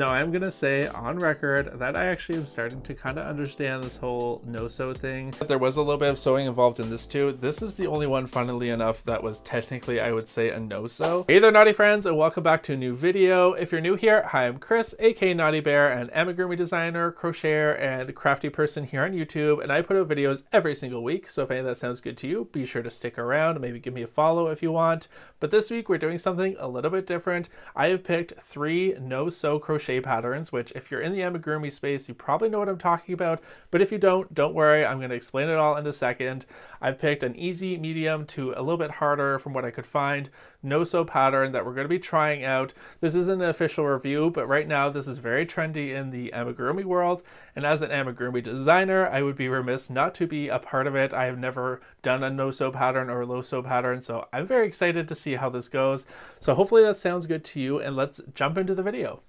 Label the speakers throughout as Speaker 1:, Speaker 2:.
Speaker 1: Now, I'm gonna say on record that I actually am starting to kind of understand this whole no-sew thing. There was a little bit of sewing involved in this too. This is the only one, funnily enough, that was technically, I would say, a no-sew. Hey there, Knotty friends, and welcome back to a new video. If you're new here, hi, I'm Chris, aka Knotty Bear, an amigurumi designer, crocheter, and crafty person here on YouTube, and I put out videos every single week, so if any of that sounds good to you, be sure to stick around, maybe give me a follow if you want. But this week, we're doing something a little bit different. I have picked 3 no-sew crochet patterns, which if you're in the amigurumi space, you probably know what I'm talking about, but if you don't worry, I'm going to explain it all in a second. I've picked an easy, medium to a little bit harder from what I could find no-sew pattern that we're going to be trying out. This isn't an official review, but right now this is very trendy in the amigurumi world, and as an amigurumi designer, I would be remiss not to be a part of it. I have never done a no-sew pattern or a low-sew pattern, so I'm very excited to see how this goes. So hopefully that sounds good to you, and let's jump into the video.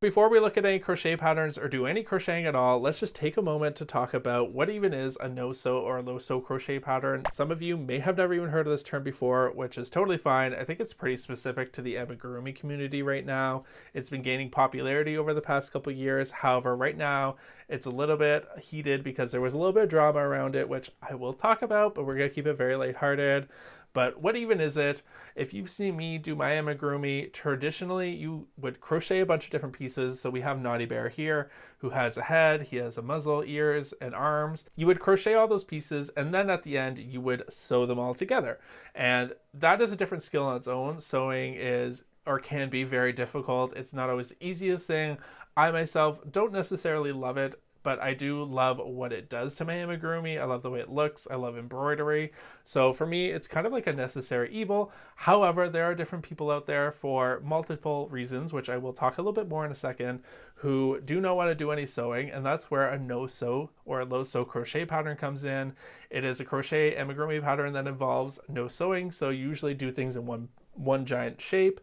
Speaker 1: Before we look at any crochet patterns or do any crocheting at all, let's just take a moment to talk about what even is a no-sew or a low-sew crochet pattern. Some of you may have never even heard of this term before, which is totally fine. I think it's pretty specific to the amigurumi community right now. It's been gaining popularity over the past couple years. However, right now it's a little bit heated because there was a little bit of drama around it, which I will talk about, but we're going to keep it very lighthearted. But what even is it? If you've seen me do my amigurumi, traditionally you would crochet a bunch of different pieces. So we have Knotty Bear here, who has a head, he has a muzzle, ears, and arms. You would crochet all those pieces, and then at the end you would sew them all together. And that is a different skill on its own. Sewing is, or can be, very difficult. It's not always the easiest thing. I myself don't necessarily love it, but I do love what it does to my amigurumi. I love the way it looks. I love embroidery. So for me, it's kind of like a necessary evil. However, there are different people out there for multiple reasons, which I will talk a little bit more in a second, who do not want to do any sewing, and that's where a no-sew or a low-sew crochet pattern comes in. It is a crochet amigurumi pattern that involves no sewing, so you usually do things in one giant shape,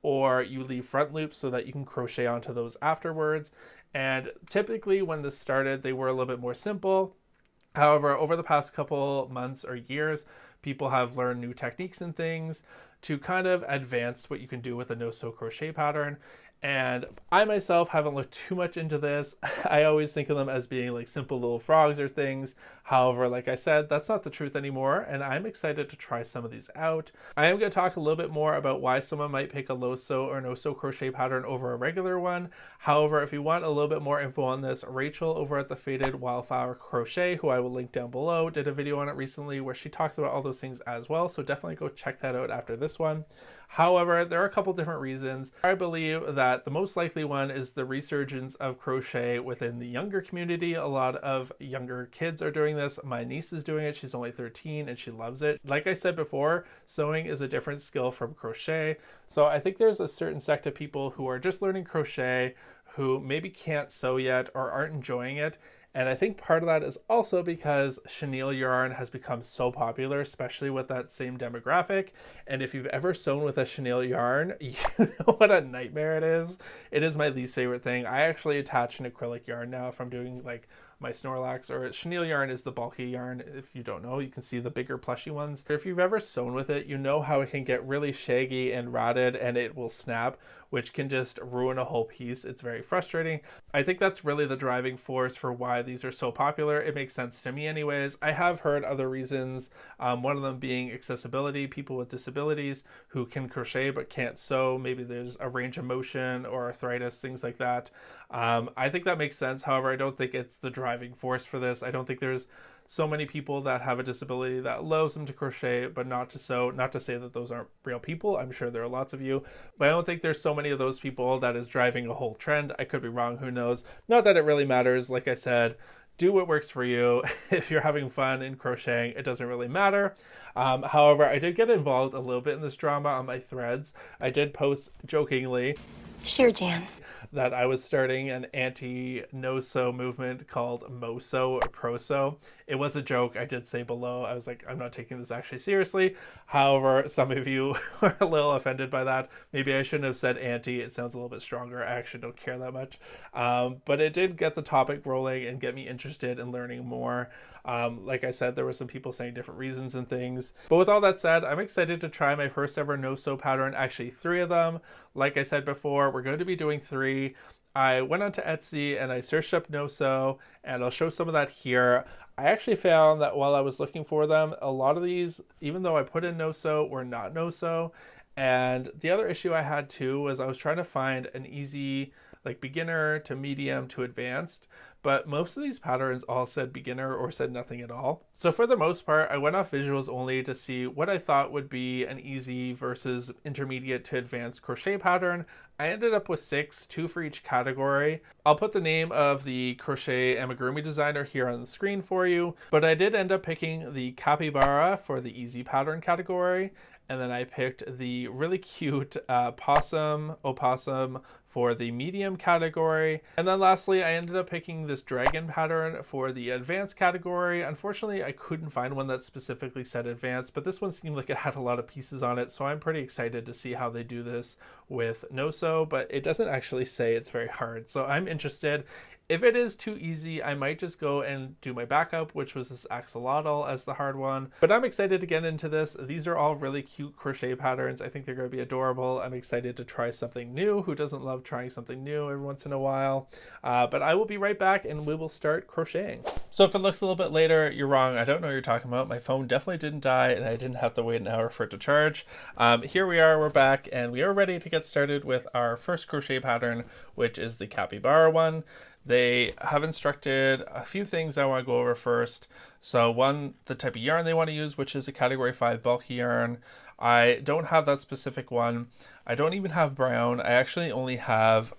Speaker 1: or you leave front loops so that you can crochet onto those afterwards. And typically when this started, they were a little bit more simple. However, over the past couple months or years, people have learned new techniques and things to kind of advance what you can do with a no-sew crochet pattern. And I myself haven't looked too much into this. I always think of them as being like simple little frogs or things. However, like I said, that's not the truth anymore, and I'm excited to try some of these out. I am going to talk a little bit more about why someone might pick a low-sew or no-sew crochet pattern over a regular one. However, if you want a little bit more info on this, Rachel over at the Faded Wildflower Crochet, who I will link down below, did a video on it recently where she talks about all those things as well, so definitely go check that out after this one. However, there are a couple different reasons. I believe that the most likely one is the resurgence of crochet within the younger community. A lot of younger kids are doing this. My niece is doing it. She's only 13 and she loves it. Like I said before, sewing is a different skill from crochet. So I think there's a certain sect of people who are just learning crochet who maybe can't sew yet or aren't enjoying it. And I think part of that is also because chenille yarn has become so popular, especially with that same demographic. And if you've ever sewn with a chenille yarn, you know what a nightmare it is. It is my least favorite thing. I actually attach an acrylic yarn now if I'm doing like my Snorlax, or chenille yarn is the bulky yarn. If you don't know, you can see the bigger plushy ones. If you've ever sewn with it, you know how it can get really shaggy and rotted and it will snap, which can just ruin a whole piece. It's very frustrating. I think that's really the driving force for why these are so popular. It makes sense to me anyways. I have heard other reasons, one of them being accessibility, people with disabilities who can crochet but can't sew. Maybe there's a range of motion or arthritis, things like that. I think that makes sense. However, I don't think it's the driving force for this. I don't think there's so many people that have a disability that allows them to crochet but not to sew. Not to say that those aren't real people. I'm sure there are lots of you, but I don't think there's so many of those people that is driving a whole trend. I could be wrong, who knows. Not that it really matters. Like I said, do what works for you. If you're having fun in crocheting, it doesn't really matter. However, I did get involved a little bit in this drama on my threads. I did post jokingly,
Speaker 2: sure, Jan,
Speaker 1: that I was starting an anti-no-sew movement called Mo-sew or Pro-sew. It was a joke. I did say below, I was like, I'm not taking this actually seriously. However, some of you were a little offended by that. Maybe I shouldn't have said anti. It sounds a little bit stronger. I actually don't care that much. But it did get the topic rolling and get me interested in learning more. Like I said, there were some people saying different reasons and things. But with all that said, I'm excited to try my first ever no-sew pattern, actually 3 of them. Like I said before, we're going to be doing 3. I went onto Etsy and I searched up no-sew, and I'll show some of that here. I actually found that while I was looking for them, a lot of these, even though I put in no-sew, were not no-sew. And the other issue I had too was I was trying to find an easy, like beginner to medium to advanced, but most of these patterns all said beginner or said nothing at all. So for the most part, I went off visuals only to see what I thought would be an easy versus intermediate to advanced crochet pattern. I ended up with 6, 2 for each category. I'll put the name of the crochet amigurumi designer here on the screen for you, but I did end up picking the capybara for the easy pattern category. And then I picked the really cute opossum for the medium category. And then lastly, I ended up picking this dragon pattern for the advanced category. Unfortunately, I couldn't find one that specifically said advanced, but this one seemed like it had a lot of pieces on it. So I'm pretty excited to see how they do this with no-sew, but it doesn't actually say it's very hard. So I'm interested. If it is too easy, I might just go and do my backup, which was this axolotl as the hard one. But I'm excited to get into this. These are all really cute crochet patterns. I think they're going to be adorable. I'm excited to try something new. Who doesn't love trying something new every once in a while? But I will be right back and we will start crocheting. So if it looks a little bit later, you're wrong. I don't know what you're talking about. My phone definitely didn't die and I didn't have to wait an hour for it to charge. Here we are, we're back, and we are ready to get started with our first crochet pattern, which is the capybara one. They have instructed a few things I want to go over first. So one, the type of yarn they want to use, which is a category 5 bulky yarn. I don't have that specific one. I don't even have brown. I actually only have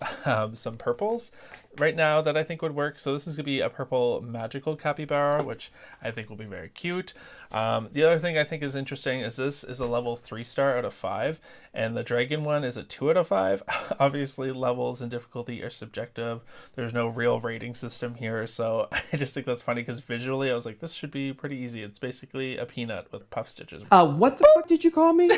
Speaker 1: some purples right now that I think would work. So this is going to be a purple magical capybara, which I think will be very cute. The other thing I think is interesting is this is a level 3 star out of 5, and the dragon one is a 2 out of 5. Obviously, levels and difficulty are subjective. There's no real rating system here, so I just think that's funny because visually I was like, this should be pretty easy. It's basically a peanut with puff stitches.
Speaker 2: What the fuck did you call me?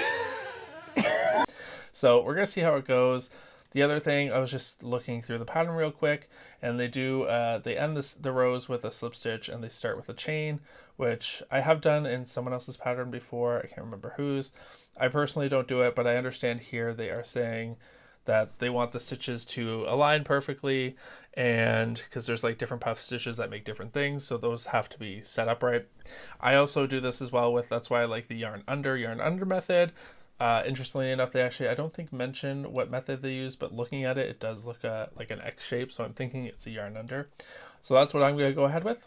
Speaker 1: So we're gonna see how it goes. The other thing, I was just looking through the pattern real quick, and they do they end the rows with a slip stitch and they start with a chain, which I have done in someone else's pattern before. I can't remember whose. I personally don't do it, but I understand here they are saying that they want the stitches to align perfectly, and because there's like different puff stitches that make different things, so those have to be set up right. I also do this as well with, that's why I like the yarn under method. Interestingly enough, they actually, I don't think mention what method they use, but looking at it, it does look like an X shape, so I'm thinking it's a yarn under. So that's what I'm going to go ahead with.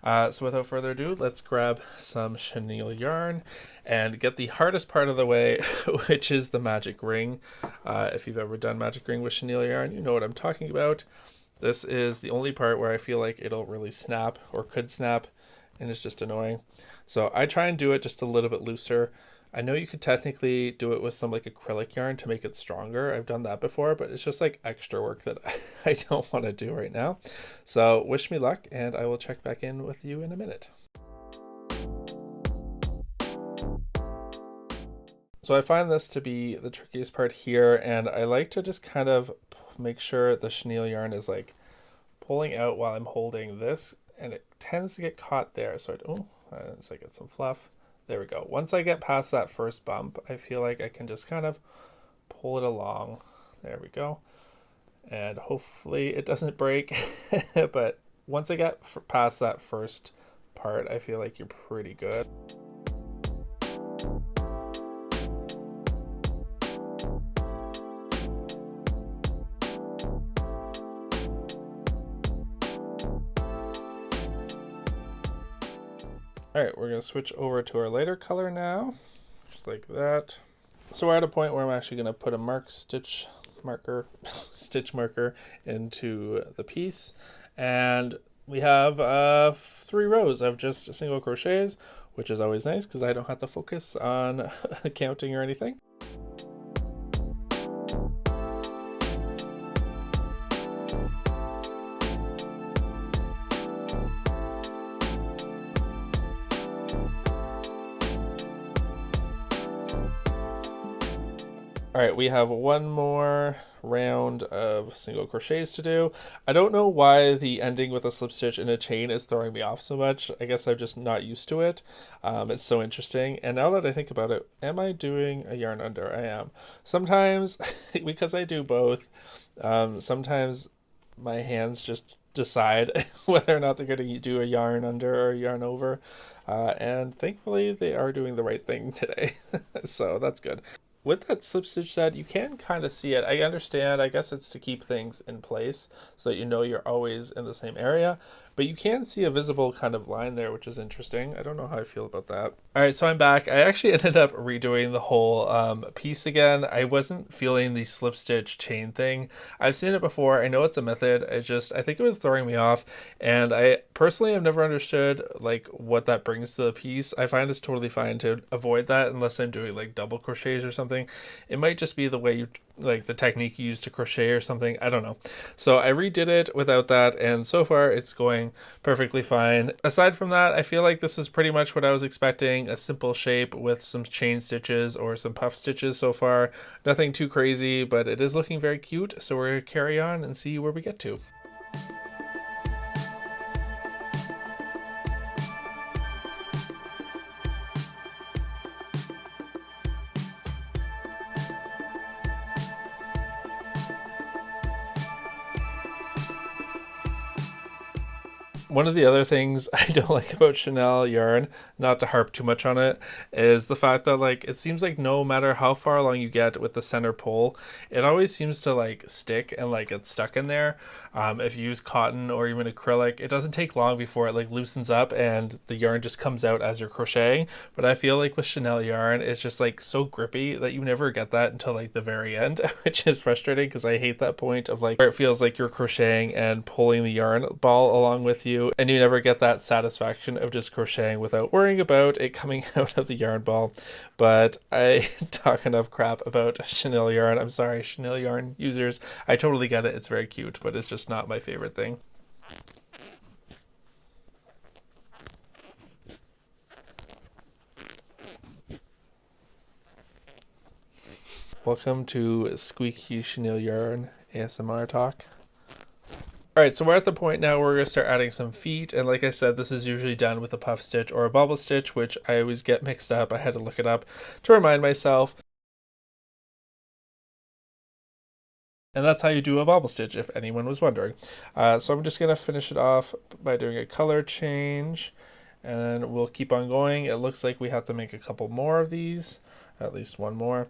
Speaker 1: So without further ado, let's grab some chenille yarn and get the hardest part of the way, which is the magic ring. If you've ever done magic ring with chenille yarn, you know what I'm talking about. This is the only part where I feel like it'll really snap or could snap, and it's just annoying. So I try and do it just a little bit looser. I know you could technically do it with some like acrylic yarn to make it stronger. I've done that before, but it's just like extra work that I don't want to do right now. So wish me luck, and I will check back in with you in a minute. So I find this to be the trickiest part here, and I like to just kind of make sure the chenille yarn is like pulling out while I'm holding this, and it tends to get caught there. So I get some fluff. There we go. Once I get past that first bump, I feel like I can just kind of pull it along. There we go. And hopefully it doesn't break. But once I get past that first part, I feel like you're pretty good. All right, we're going to switch over to our lighter color now, just like that. So we're at a point where I'm actually going to put a stitch marker into the piece. And we have 3 rows of just single crochets, which is always nice because I don't have to focus on counting or anything. All right, we have one more round of single crochets to do. I don't know why the ending with a slip stitch in a chain is throwing me off so much. I guess I'm just not used to it. It's so interesting. And now that I think about it, am I doing a yarn under? I am. Sometimes, because I do both, sometimes my hands just decide whether or not they're going to do a yarn under or a yarn over. And thankfully, they are doing the right thing today. So that's good. With that slip stitch said, you can kind of see it. I understand, I guess it's to keep things in place so that you know you're always in the same area, but you can see a visible kind of line there, which is interesting. I don't know how I feel about that. All right, so I'm back. I actually ended up redoing the whole piece again. I wasn't feeling the slip stitch chain thing. I've seen it before. I know it's a method. I think it was throwing me off, and I personally have never understood like what that brings to the piece. I find it's totally fine to avoid that unless I'm doing like double crochets or something. It might just be the way you like the technique you use to crochet or something. I don't know. So I redid it without that, and so far it's going perfectly fine. Aside from that, I feel like this is pretty much what I was expecting, a simple shape with some chain stitches or some puff stitches so far. Nothing too crazy, but it is looking very cute, so we're going to carry on and see where we get to. One of the other things I don't like about Chanel yarn, not to harp too much on it, is the fact that like it seems like no matter how far along you get with the center pole, it always seems to like stick and like it's stuck in there. If you use cotton or even acrylic, it doesn't take long before it like loosens up and the yarn just comes out as you're crocheting. But I feel like with Chanel yarn, it's just like so grippy that you never get that until like the very end, which is frustrating because I hate that point of like where it feels like you're crocheting and pulling the yarn ball along with you, and you never get that satisfaction of just crocheting without worrying about it coming out of the yarn ball. But I talk enough crap about Chanel yarn. I'm sorry, Chanel yarn users. I totally get it. It's very cute, but it's just not my favorite thing. Welcome to Squeaky Chenille Yarn ASMR talk. Alright, so we're at the point now where we're going to start adding some feet, and like I said, this is usually done with a puff stitch or a bobble stitch, which I always get mixed up. I had to look it up to remind myself. And that's how you do a bobble stitch, if anyone was wondering. So I'm just going to finish it off by doing a color change, and we'll keep on going. It looks like we have to make a couple more of these, at least one more,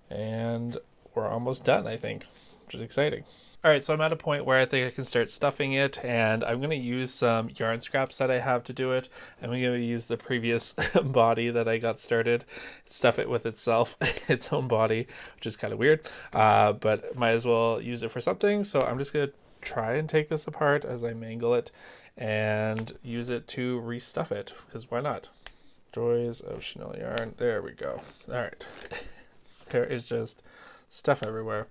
Speaker 1: and we're almost done, I think, which is exciting. Alright, so I'm at a point where I think I can start stuffing it, and I'm going to use some yarn scraps that I have to do it. I'm going to use the previous body that I got started, stuff it with itself, its own body, which is kind of weird, but might as well use it for something. So I'm just going to try and take this apart as I mangle it and use it to restuff it, because why not? Joys of Chenille yarn. There we go. Alright. There is just stuff everywhere.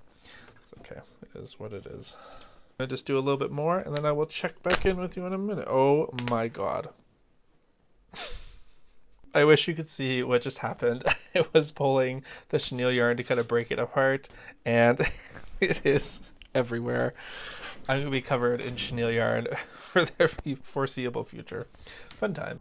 Speaker 1: Okay, it is what it is. I'm gonna just do a little bit more and then I will check back in with you in a minute. Oh my god. I wish you could see what just happened. I was pulling the chenille yarn to kind of break it apart, and it is everywhere. I'm gonna be covered in chenille yarn for the foreseeable future. Fun time.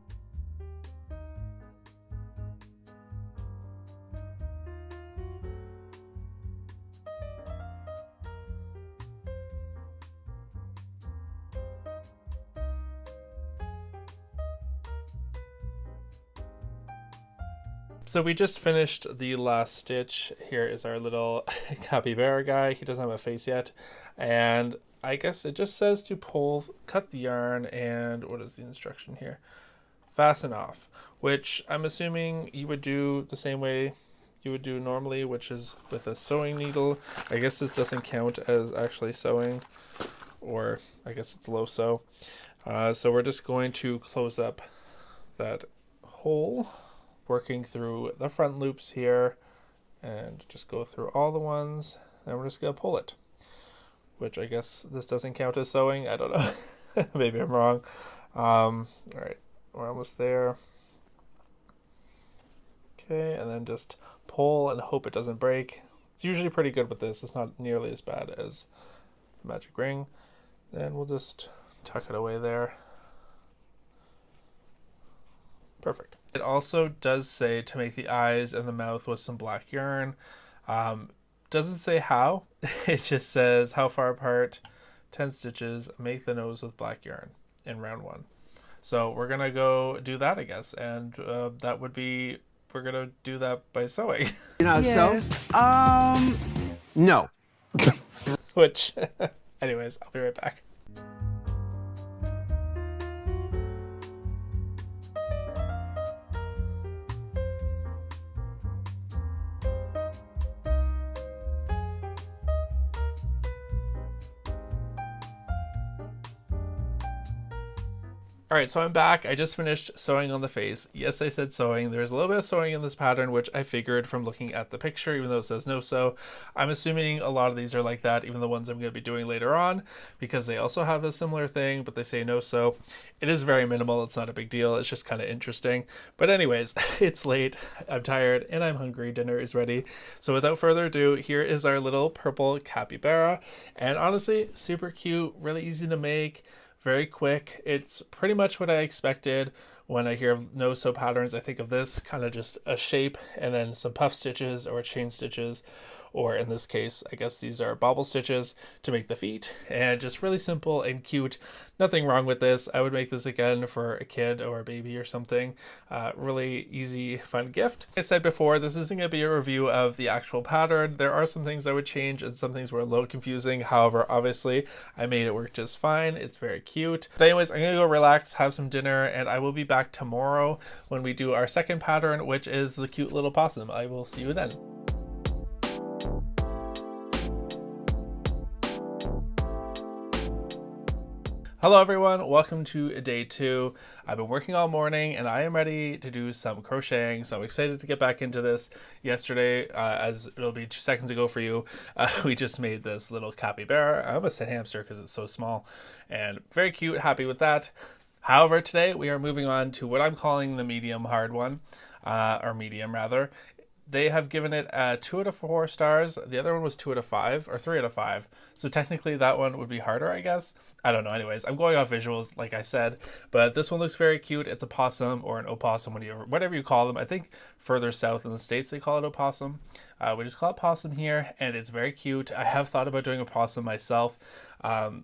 Speaker 1: So we just finished the last stitch. Here is our little capybara guy. He doesn't have a face yet. And I guess it just says to cut the yarn, and what is the instruction here? Fasten off, which I'm assuming you would do the same way you would do normally, which is with a sewing needle. I guess this doesn't count as actually sewing, or I guess it's low sew. So we're just going to close up that hole, working through the front loops here, and just go through all the ones, and we're just going to pull it, which I guess this doesn't count as sewing. I don't know. Maybe I'm wrong. All right, we're almost there. Okay, and then just pull and hope it doesn't break. It's usually pretty good with this. It's not nearly as bad as the magic ring. Then we'll just tuck it away there. Perfect. It also does say to make the eyes and the mouth with some black yarn. Doesn't say how. It just says how far apart, 10 stitches, make the nose with black yarn in round 1. So we're gonna go do that, I guess, and that would be, we're gonna do that by sewing.
Speaker 2: You know how to sew? No.
Speaker 1: Which, anyways, I'll be right back. All right, so I'm back. I just finished sewing on the face. Yes, I said sewing. There's a little bit of sewing in this pattern, which I figured from looking at the picture, even though it says no sew. I'm assuming a lot of these are like that, even the ones I'm going to be doing later on, because they also have a similar thing, but they say no sew. It is very minimal. It's not a big deal. It's just kind of interesting. But anyways, it's late. I'm tired and I'm hungry. Dinner is ready. So without further ado, here is our little purple capybara. And honestly, super cute, really easy to make. Very quick. It's pretty much what I expected. When I hear of no sew patterns, I think of this kind of just a shape and then some puff stitches or chain stitches, or in this case, I guess these are bobble stitches to make the feet, and just really simple and cute. Nothing wrong with this. I would make this again for a kid or a baby or something. Really easy, fun gift. Like I said before, this isn't going to be a review of the actual pattern. There are some things I would change and some things were a little confusing. However, obviously, I made it work just fine. It's very cute. But anyways, I'm going to go relax, have some dinner, and I will be back tomorrow when we do our second pattern, which is the cute little possum. I will see you then. Hello everyone, welcome to day 2. I've been working all morning and I am ready to do some crocheting, so I'm excited to get back into this. Yesterday, as it'll be 2 seconds ago for you, we just made this little capybara. I almost said hamster because it's so small, and very cute, happy with that. However, today we are moving on to what I'm calling the medium hard one, or medium rather. They have given it 2 out of 4 stars. The other one was 2 out of 5, or 3 out of 5. So technically that one would be harder, I guess. I don't know. Anyways, I'm going off visuals, like I said. But this one looks very cute. It's a possum or an opossum, whatever you call them. I think further south in the States they call it opossum. We just call it possum here, and it's very cute. I have thought about doing a possum myself.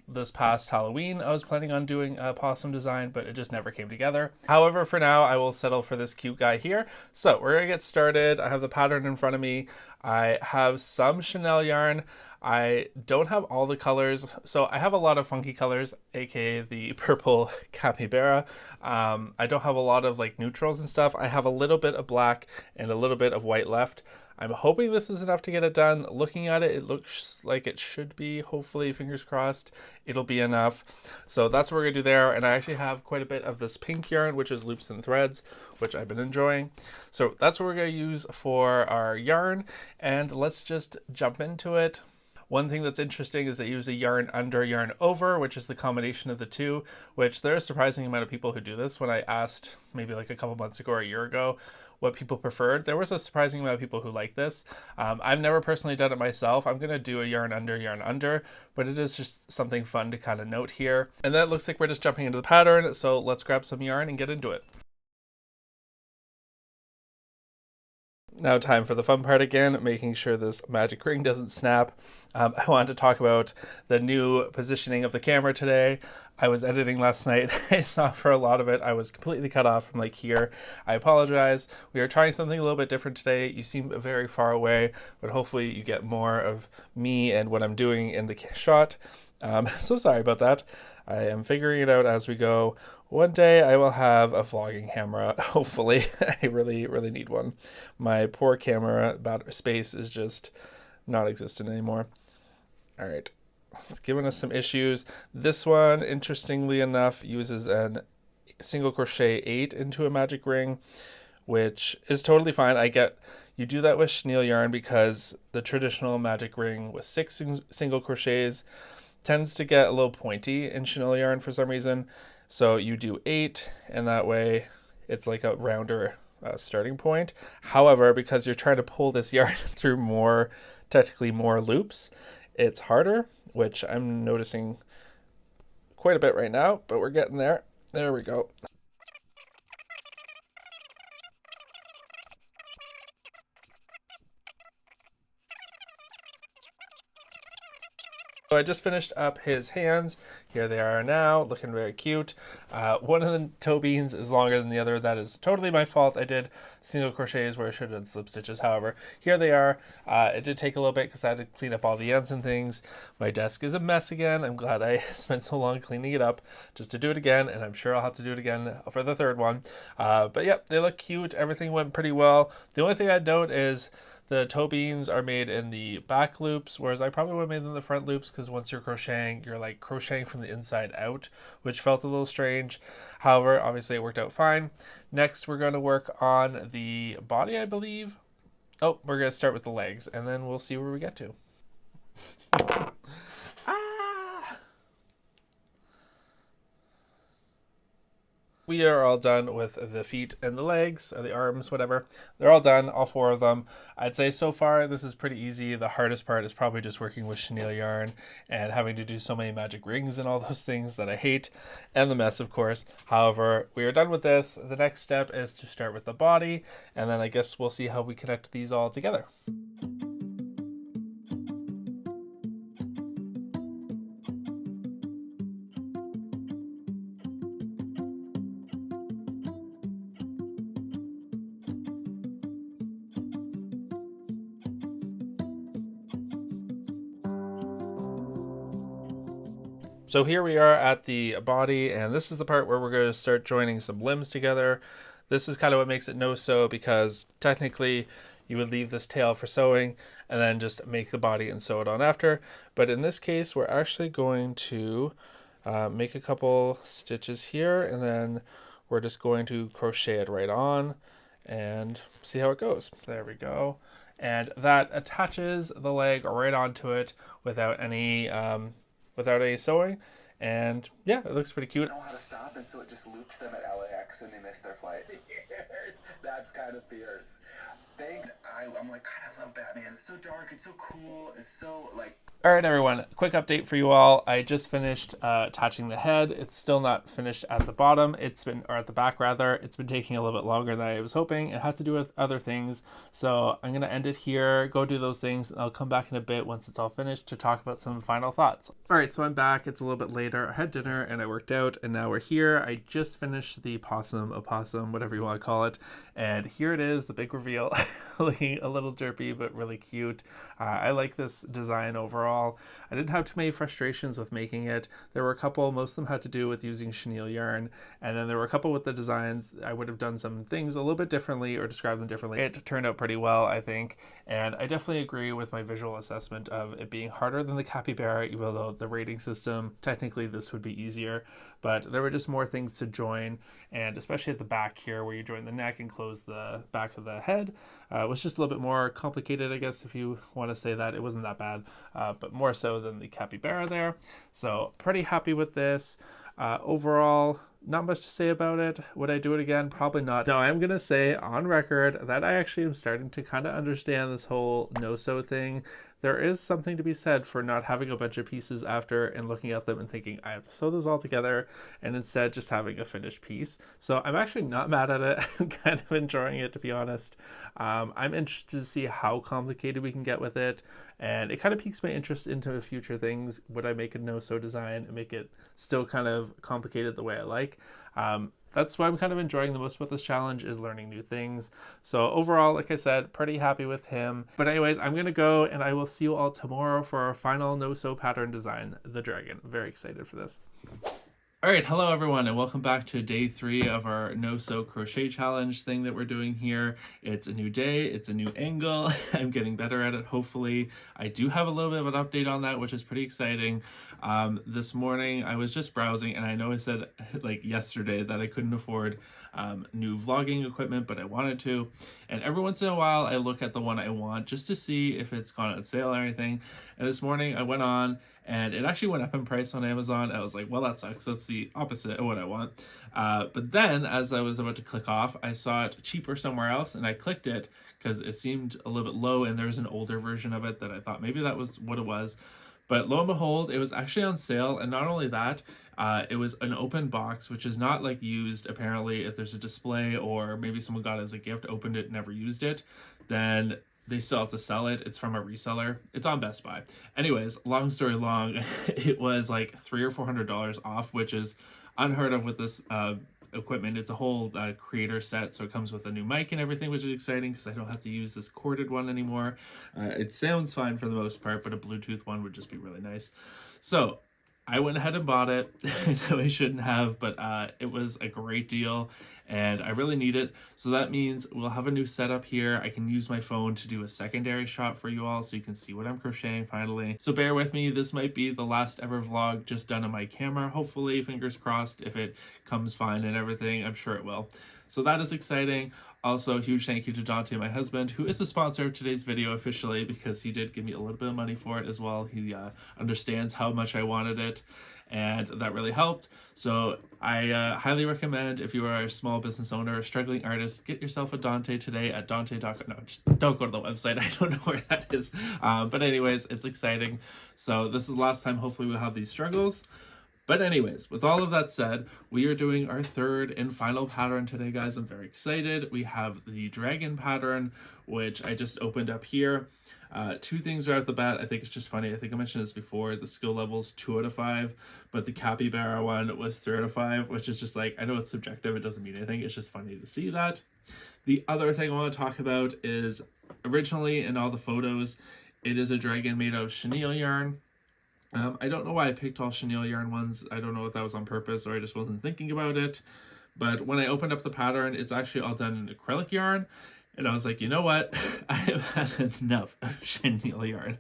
Speaker 1: This past Halloween I was planning on doing a possum design, but it just never came together. However, for now I will settle for this cute guy here. So we're gonna get started. I have the pattern in front of me. I have some chenille yarn. I don't have all the colors, so I have a lot of funky colors, aka the purple capybara. I don't have a lot of like neutrals and stuff. I have a little bit of black and a little bit of white left. I'm hoping this is enough to get it done. Looking at it, it looks like it should be. Hopefully, fingers crossed, it'll be enough. So that's what we're gonna do there. And I actually have quite a bit of this pink yarn, which is loops and threads, which I've been enjoying. So that's what we're gonna use for our yarn. And let's just jump into it. One thing that's interesting is they use a yarn under, yarn over, which is the combination of the two, which there's a surprising amount of people who do this. When I asked maybe like a couple months ago or a year ago what people preferred, there was a surprising amount of people who like this. I've never personally done it myself. I'm going to do a yarn under, but it is just something fun to kind of note here. And that looks like we're just jumping into the pattern, so let's grab some yarn and get into it. Now time for the fun part again, making sure this magic ring doesn't snap. I wanted to talk about the new positioning of the camera today. I was editing last night. I saw for a lot of it, I was completely cut off from like here. I apologize. We are trying something a little bit different today. You seem very far away, but hopefully you get more of me and what I'm doing in the shot. So sorry about that. I am figuring it out as we go. One day I will have a vlogging camera, hopefully. I really need one. My poor camera space is just not existent anymore. All right, it's giving us some issues. This one, interestingly enough, uses a single crochet 8 into a magic ring, which is totally fine. I get you do that with chenille yarn because the traditional magic ring with 6 single crochets tends to get a little pointy in chenille yarn for some reason. So you do 8, and that way it's like a rounder starting point. However, because you're trying to pull this yarn through more technically more loops, it's harder, which I'm noticing quite a bit right now, but we're getting there. There we go. So I just finished up his hands. Here they are now, looking very cute. One of the toe beans is longer than the other. That is totally my fault. I did single crochets where I should have done slip stitches. However, here they are. It did take a little bit because I had to clean up all the ends and things. My desk is a mess again. I'm glad I spent so long cleaning it up just to do it again, and I'm sure I'll have to do it again for the third one. But yep, they look cute. Everything went pretty well. The only thing I'd note is the toe beans are made in the back loops, whereas I probably would have made them in the front loops because once you're crocheting, you're like crocheting from the inside out, which felt a little strange. However, obviously it worked out fine. Next, we're going to work on the body, I believe. Oh, we're going to start with the legs, and then we'll see where we get to. We are all done with the feet and the legs, or the arms, whatever. They're all done, all four of them. I'd say so far this is pretty easy. The hardest part is probably just working with chenille yarn and having to do so many magic rings and all those things that I hate, and the mess, of course. However, we are done with this. The next step is to start with the body, and then I guess we'll see how we connect these all together. So here we are at the body, and this is the part where we're going to start joining some limbs together. This is kind of what makes it no-sew, because technically you would leave this tail for sewing and then just make the body and sew it on after. But in this case, we're actually going to make a couple stitches here, and then we're just going to crochet it right on and see how it goes. There we go. And that attaches the leg right onto it without any sewing, and yeah, it looks pretty cute.
Speaker 3: Know how to stop, and so it just loops them at LAX and they miss their flight. That's kind of fierce. I'm like, God, I love Batman. It's so dark, it's so cool, it's so like... Alright everyone, quick update for you all. I just finished attaching the head. It's still not finished at the bottom. Or at the back rather. It's been taking a little bit longer than I was hoping. It had to do with other things. So I'm going to end it here, go do those things, and I'll come back in a bit once it's all finished to talk about some final thoughts. Alright, so I'm back. It's a little bit later. I had dinner and I worked out, and now we're here. I just finished the opossum, whatever you want to call it. And here it is, the big reveal. Looking a little derpy, but really cute. I like this design overall. I didn't have too many frustrations with making it. There were a couple, most of them had to do with using chenille yarn, and then there were a couple with the designs. I would have done some things a little bit differently or described them differently. It turned out pretty well, I think, and I definitely agree with my visual assessment of it being harder than the capybara, even though the rating system, technically this would be easier, but there were just more things to join, and especially at the back here where you join the neck and close the back of the head, was just a little bit more complicated, I guess, if you want to say that. It wasn't that bad, but more so than the capybara there. So pretty happy with this. Overall, not much to say about it. Would I do it again? Probably not. Now, I'm going to say on record that I actually am starting to kind of understand this whole no-sew thing. There is something to be said for not having a bunch of pieces after and looking at them and thinking, I have to sew those all together, and instead just having a finished piece. So I'm actually not mad at it. I'm kind of enjoying it, to be honest. I'm interested to see how complicated we can get with it, and it kind of piques my interest into future things. Would I make a no-sew design and make it still kind of complicated the way I like? That's what I'm kind of enjoying the most about this challenge, is learning new things. So overall, like I said, pretty happy with him. But anyways, I'm going to go, and I will see you all tomorrow for our final no-sew pattern design, the dragon. I'm very excited for this. All right, hello everyone, and welcome back to day 3 of our no-sew crochet challenge thing that we're doing here. It's a new day, it's a new angle. I'm getting better at it, hopefully. I do have a little bit of an update on that, which is pretty exciting. This morning I was just browsing, and I know I said like yesterday that I couldn't afford
Speaker 1: new vlogging equipment, but I wanted to. And every once in a while I look at the one I want just to see if it's gone on sale or anything. And this morning I went on and it actually went up in price on Amazon. I was like, well, that sucks. That's the opposite of what I want. But then as I was about to click off, I saw it cheaper somewhere else and I clicked it because it seemed a little bit low, and there's an older version of it that I thought maybe that was what it was. But lo and behold, it was actually on sale. And not only that, it was an open box, which is not like used. Apparently, if there's a display or maybe someone got it as a gift, opened it, never used it, then they still have to sell it. It's from a reseller. It's on Best Buy. Anyways, long story long, it was like $300 or $400 off, which is unheard of with this equipment. It's a whole creator set, so it comes with a new mic and everything, which is exciting because I don't have to use this corded one anymore. It sounds fine for the most part, but a Bluetooth one would just be really nice. So I went ahead and bought it. I know I shouldn't have, but it was a great deal and I really need it. So that means we'll have a new setup here. I can use my phone to do a secondary shot for you all so you can see what I'm crocheting finally. So bear with me. This might be the last ever vlog just done on my camera. Hopefully, fingers crossed, if it comes fine and everything, I'm sure it will. So that is exciting. Also, huge thank you to Dante, my husband, who is the sponsor of today's video officially, because he did give me a little bit of money for it as well. He understands how much I wanted it, and that really helped. So I highly recommend, if you are a small business owner or struggling artist, get yourself a Dante today at Dante.com. No, just don't go to the website. I don't know where that is. But anyways, it's exciting. So this is the last time hopefully we'll have these struggles. But anyways, with all of that said, we are doing our third and final pattern today, guys. I'm very excited. We have the dragon pattern, which I just opened up here. Two things right off the bat. I think it's just funny. I think I mentioned this before. The skill level's 2 out of 5, but the capybara one was 3 out of 5, which is just like, I know it's subjective. It doesn't mean anything. It's just funny to see that. The other thing I want to talk about is originally in all the photos, it is a dragon made of chenille yarn. I don't know why I picked all chenille yarn ones. I don't know if that was on purpose or I just wasn't thinking about it. But when I opened up the pattern, it's actually all done in acrylic yarn. And I was like, you know what? I have had enough of chenille yarn.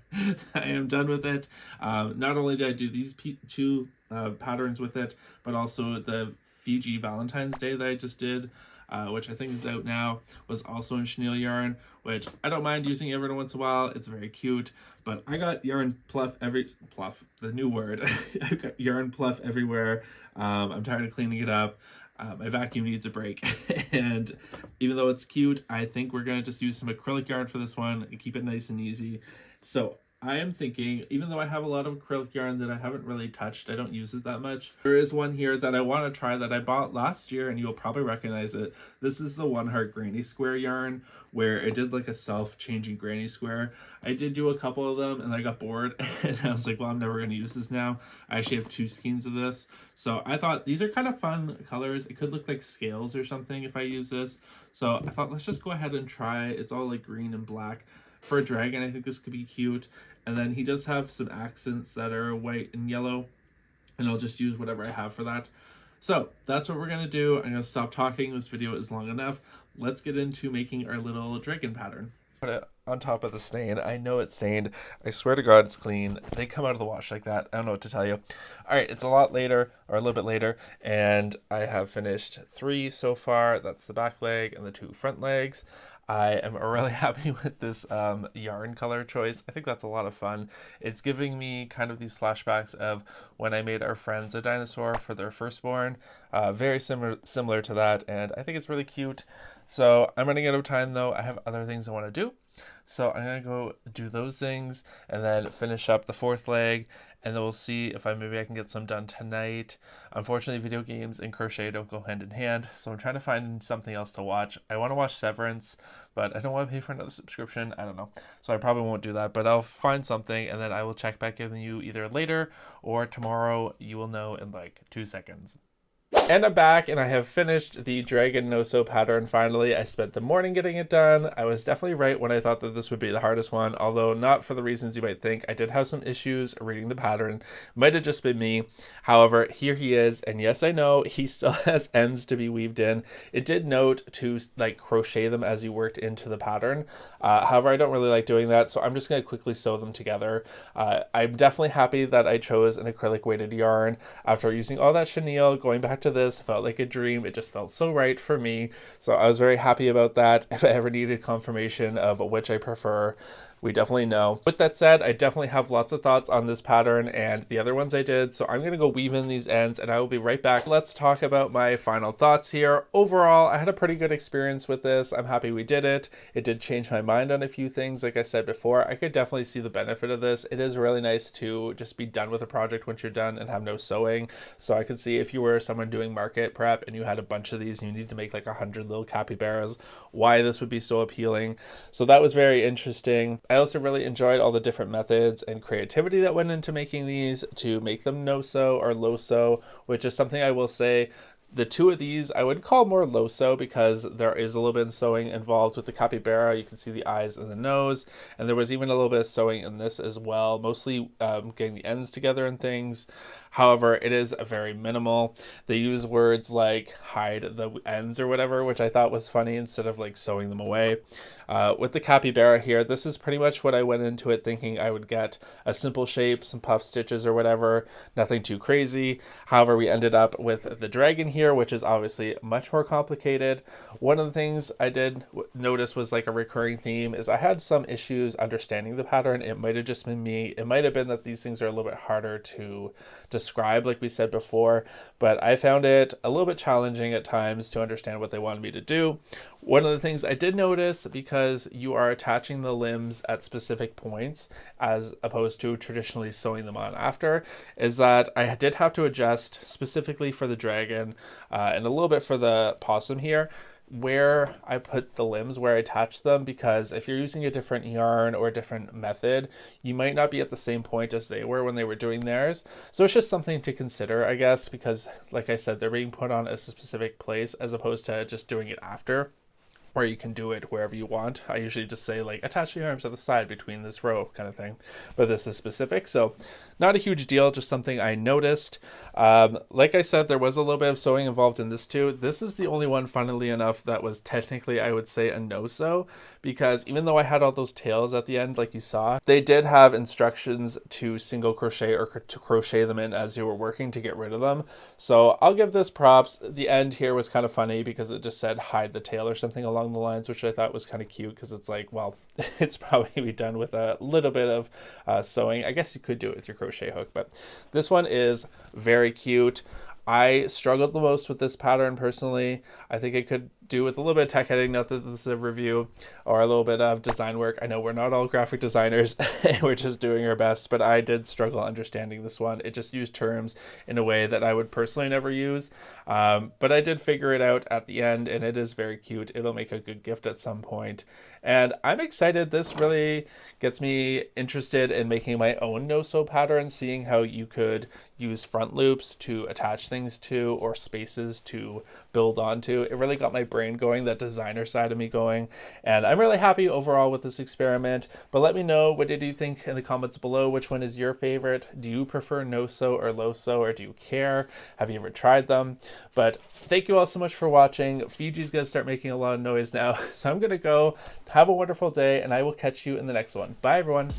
Speaker 1: I am done with it. Not only did I do these two patterns with it, but also the Fiji Valentine's Day that I just did, which I think is out now, was also in chenille yarn, which I don't mind using every once in a while. It's very cute, but I got yarn pluff the new word. I've got yarn pluff everywhere. I'm tired of cleaning it up. My vacuum needs a break. And even though it's cute, I think we're going to just use some acrylic yarn for this one and keep it nice and easy. So I am thinking, even though I have a lot of acrylic yarn that I haven't really touched, I don't use it that much. There is one here that I want to try that I bought last year, and you'll probably recognize it. This is the One Heart Granny Square yarn, where it did like a self-changing granny square. I did do a couple of them, and I got bored, and I was like, well, I'm never going to use this now. I actually have 2 skeins of this. So I thought these are kind of fun colors. It could look like scales or something if I use this. So I thought, let's just go ahead and try. It's all like green and black. For a dragon, I think this could be cute. And then he does have some accents that are white and yellow, and I'll just use whatever I have for that. So that's what we're gonna do. I'm gonna stop talking. This video is long enough. Let's get into making our little dragon pattern. Put it on top of the stain. I know it's stained. I swear to God it's clean. They come out of the wash like that. I don't know what to tell you. All right, it's a lot later, or a little bit later, and I have finished 3 so far. That's the back leg and the 2 front legs. I am really happy with this yarn color choice. I think that's a lot of fun. It's giving me kind of these flashbacks of when I made our friends a dinosaur for their firstborn. Very similar to that, and I think it's really cute. So I'm running out of time though. I have other things I want to do. So I'm going to go do those things and then finish up the 4th leg, and then we'll see if maybe I can get some done tonight. Unfortunately, video games and crochet don't go hand in hand, so I'm trying to find something else to watch. I want to watch Severance, but I don't want to pay for another subscription. I don't know. So I probably won't do that, but I'll find something, and then I will check back in with you either later or tomorrow. You will know in like 2 seconds. And I'm back, and I have finished the Dragon No-Sew pattern finally. I spent the morning getting it done. I was definitely right when I thought that this would be the hardest one, although not for the reasons you might think. I did have some issues reading the pattern. Might have just been me. However, here he is, and yes, I know he still has ends to be weaved in. It did note to like crochet them as you worked into the pattern. However, I don't really like doing that, so I'm just going to quickly sew them together. I'm definitely happy that I chose an acrylic weighted yarn after using all that chenille, going back back to this. It felt like a dream. It just felt so right for me. So I was very happy about that. If I ever needed confirmation of which I prefer, we definitely know. With that said, I definitely have lots of thoughts on this pattern and the other ones I did, so I'm going to go weave in these ends and I will be right back. Let's talk about my final thoughts here. Overall, I had a pretty good experience with this. I'm happy we did it. It did change my mind on a few things. Like I said before, I could definitely see the benefit of this. It is really nice to just be done with a project once you're done and have no sewing. So I could see if you were someone doing market prep and you had a bunch of these and you need to make like 100 little capybaras, why this would be so appealing. So that was very interesting. I also really enjoyed all the different methods and creativity that went into making these to make them no-sew or low-sew, which is something I will say. The two of these I would call more low-sew because there is a little bit of sewing involved with the capybara. You can see the eyes and the nose, and there was even a little bit of sewing in this as well, mostly getting the ends together and things. However, it is very minimal. They use words like hide the ends or whatever, which I thought was funny instead of like sewing them away. With the capybara here, this is pretty much what I went into it thinking I would get a simple shape, some puff stitches or whatever, nothing too crazy. However, we ended up with the dragon here, which is obviously much more complicated. One of the things I did notice was like a recurring theme is I had some issues understanding the pattern. It might have just been me. It might have been that these things are a little bit harder to describe, like we said before, but I found it a little bit challenging at times to understand what they wanted me to do. One of the things I did notice, because you are attaching the limbs at specific points as opposed to traditionally sewing them on after, is that I did have to adjust specifically for the dragon and a little bit for the possum here, where I put the limbs, where I attach them, because if you're using a different yarn or a different method, you might not be at the same point as they were when they were doing theirs. So it's just something to consider, I guess, because like I said, they're being put on a specific place as opposed to just doing it after, where you can do it wherever you want. I usually just say like attach the arms to the side between this row kind of thing, but this is specific, so not a huge deal, just something I noticed. Like I said, there was a little bit of sewing involved in this too. This is the only one, funnily enough, that was technically, I would say, a no-sew, because even though I had all those tails at the end like you saw, they did have instructions to single crochet or to crochet them in as you were working to get rid of them. So I'll give this props. The end here was kind of funny because it just said hide the tail or something along the lines, which I thought was kind of cute, because it's like, well, it's probably done with a little bit of sewing. I guess you could do it with your crochet hook, but this one is very cute. I struggled the most with this pattern personally. I think I could do with a little bit of tech editing, not that this is a review, or a little bit of design work. I know we're not all graphic designers, we're just doing our best, but I did struggle understanding this one. It just used terms in a way that I would personally never use, but I did figure it out at the end, and it is very cute. It'll make a good gift at some point. And I'm excited. This really gets me interested in making my own no-sew pattern, seeing how you could use front loops to attach things to, or spaces to build onto. It really got my brain going, that designer side of me going, and I'm really happy overall with this experiment. But let me know, what did you think in the comments below? Which one is your favorite? Do you prefer no-sew or low-sew, or do you care? Have you ever tried them? But thank you all so much for watching. Fiji's gonna start making a lot of noise now, so I'm gonna go. Have a wonderful day, and I will catch you in the next one. Bye, everyone.